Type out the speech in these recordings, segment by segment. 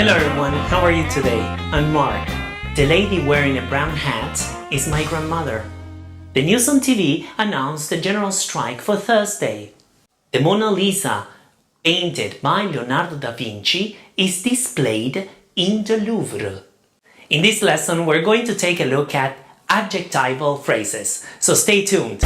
Hello everyone, how are you today? I'm Mark. The lady wearing a brown hat is my grandmother. The news on TV announced a general strike for Thursday. The Mona Lisa, painted by Leonardo da Vinci, is displayed in the Louvre. In this lesson, we're going to take a look at adjectival phrases, so stay tuned.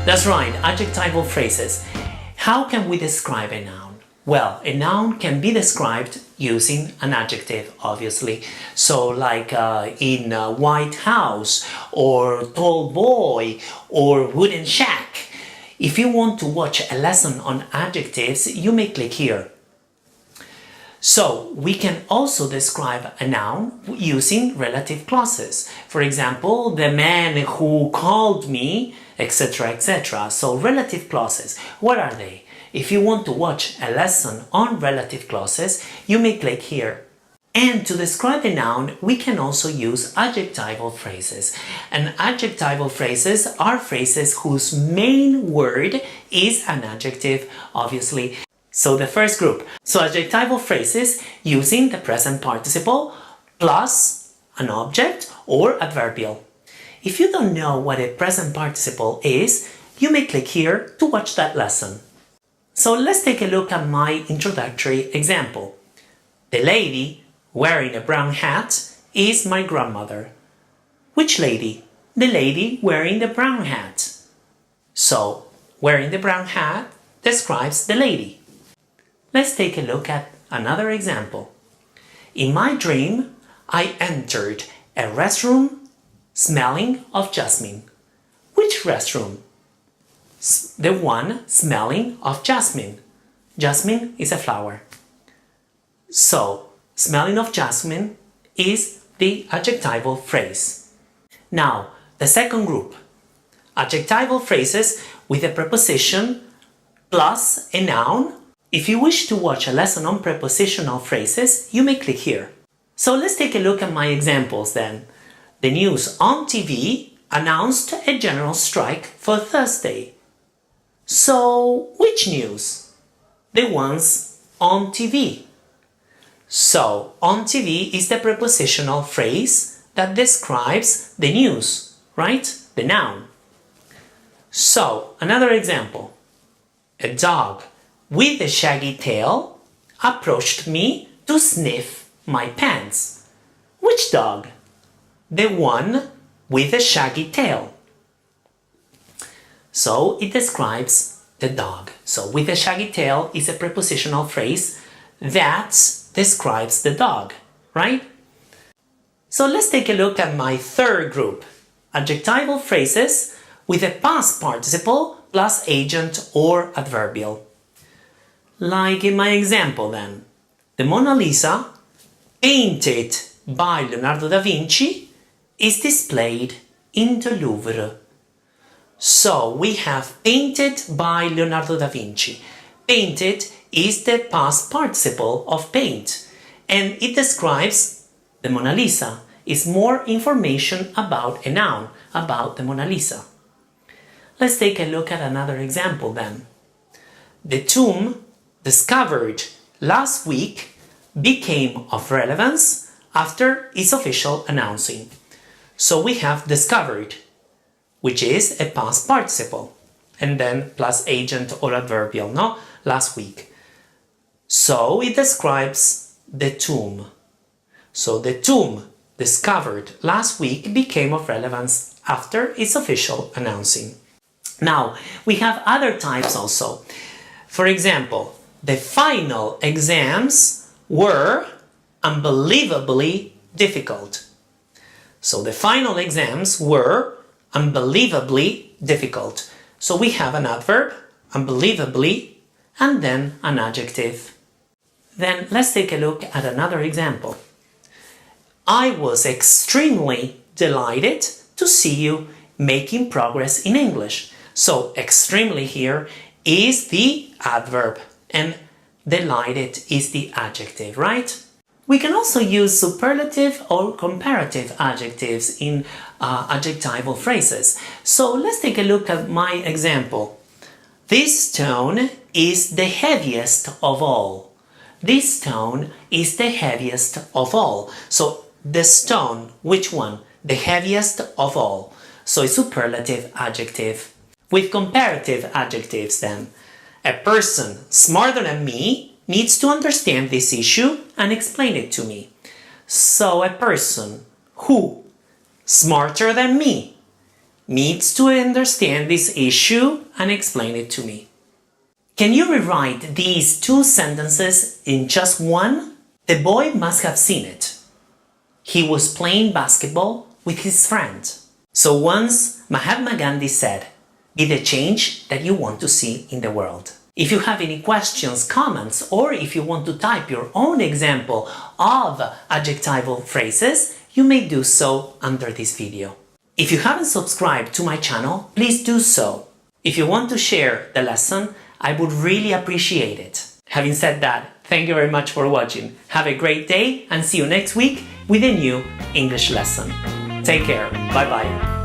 That's right, adjectival phrases. How can we describe a noun? Well, a noun can be described using an adjective, obviously. So like in a white house, or tall boy, or wooden shack. If you want to watch a lesson on adjectives, you may click here. So, we can also describe a noun using relative clauses. For example, the man who called me, etc., etc. So, relative clauses, what are they? If you want to watch a lesson on relative clauses, you may click here. And to describe a noun, we can also use adjectival phrases. And adjectival phrases are phrases whose main word is an adjective, obviously. So the first group. So adjectival phrases using the present participle plus an object or adverbial. If you don't know what a present participle is, you may click here to watch that lesson. So let's take a look at my introductory example. The lady wearing a brown hat is my grandmother. Which lady? The lady wearing the brown hat. So, wearing the brown hat describes the lady. Let's take a look at another example. In my dream, I entered a restroom smelling of jasmine. Which restroom? The one smelling of jasmine. Jasmine is a flower. So, smelling of jasmine is the adjectival phrase. Now, the second group. Adjectival phrases with a preposition plus a noun. If you wish to watch a lesson on prepositional phrases, you may click here. So let's take a look at my examples then. The news on TV announced a general strike for Thursday. So, which news? The ones on TV. So, on TV is the prepositional phrase that describes the news, right? The noun. So, another example. A dog with a shaggy tail approached me to sniff my pants. Which dog? The one with a shaggy tail. So it describes the dog. So with a shaggy tail is a prepositional phrase that describes the dog, right? So let's take a look at my third group. Adjectival phrases with a past participle plus agent or adverbial. Like in my example then, the Mona Lisa, painted by Leonardo da Vinci, is displayed in the Louvre. So we have painted by Leonardo da Vinci. Painted is the past participle of paint, and it describes the Mona Lisa. It's more information about a noun, about the Mona Lisa. Let's take a look at another example then. The tomb discovered last week became of relevance after its official announcing. So we have discovered, which is a past participle, and then plus agent or adverbial, no? Last week. So it describes the tomb. So the tomb discovered last week became of relevance after its official announcing. Now, we have other types also. For example, the final exams were unbelievably difficult. So the final exams were unbelievably difficult. So we have an adverb, unbelievably, and then an adjective. Then let's take a look at another example. I was extremely delighted to see you making progress in English. So extremely here is the adverb and delighted is the adjective, right? We can also use superlative or comparative adjectives in adjectival phrases. So let's take a look at my example. This stone is the heaviest of all. This stone is the heaviest of all. So the stone, which one? The heaviest of all. So it's superlative adjective. With comparative adjectives then, a person smarter than me needs to understand this issue and explain it to me. So a person who, smarter than me, needs to understand this issue and explain it to me. Can you rewrite these two sentences in just one? The boy must have seen it. He was playing basketball with his friend. So once Mahatma Gandhi said, "Be the change that you want to see in the world." If you have any questions, comments, or if you want to type your own example of adjectival phrases, you may do so under this video. If you haven't subscribed to my channel, please do so. If you want to share the lesson, I would really appreciate it. Having said that, thank you very much for watching. Have a great day and see you next week with a new English lesson. Take care. Bye bye.